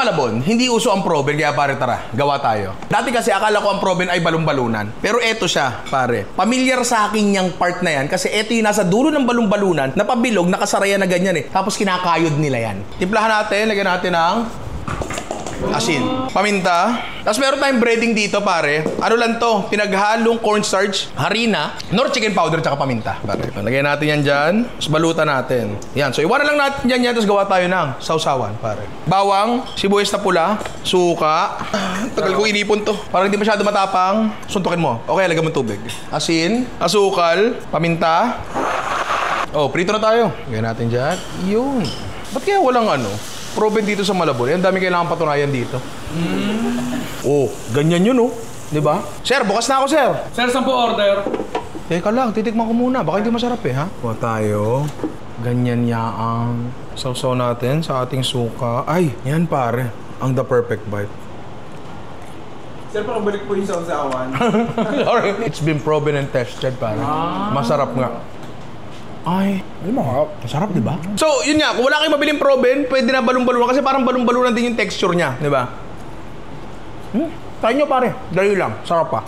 Malabon, hindi uso ang proben, kaya pare tara, gawa tayo. Dati kasi akala ko ang proben ay balon-balunan. Pero eto siya, pare. Pamilyar sa akin yung part na yan kasi eto yung nasa dulo ng balon-balunan na pabilog, nakasaraya na ganyan eh. Tapos kinakayod nila yan. Timplahan natin, lagyan natin ng asin, paminta. Tapos meron tayong breading dito, pare. Ano lang to? Pinaghalong cornstarch, harina, nor chicken powder, tsaka paminta. Pare, lagyan natin yan dyan. Tapos balutan natin. Yan. So, iwanan lang natin yan. Tapos gawa tayo ng sausawan, pare. Bawang, sibuyas na pula, suka. Tagal ko inipon to. Para hindi masyado matapang, suntukin mo. Okay, lagyan mo tubig. Asin, asukal, paminta. Oh, prito na tayo. Lagyan natin dyan. Yun. Ba't kaya walang proven dito sa Malabon? Ang dami kailangan patunayan dito. Oh, ganyan yun, oh. Diba? Sir, bukas na ako, sir. Sir, 10 order. Teka lang, titikman ko muna. Baka hindi masarap eh, ha? Kuha tayo. Ganyan yaang sausaw natin sa ating suka. Ay, yan pare. Ang the perfect bite. Sir, pakabalik po yung sausawan. It's been proven and tested, pare. Masarap nga. Ay, masarap, di ba? So, yun nga, kung wala kayong mabiling proben, pwede na balon-balunan kasi parang balon-balunan din yung texture niya, di ba? Try nyo, pare. Dali lang. Sarap pa.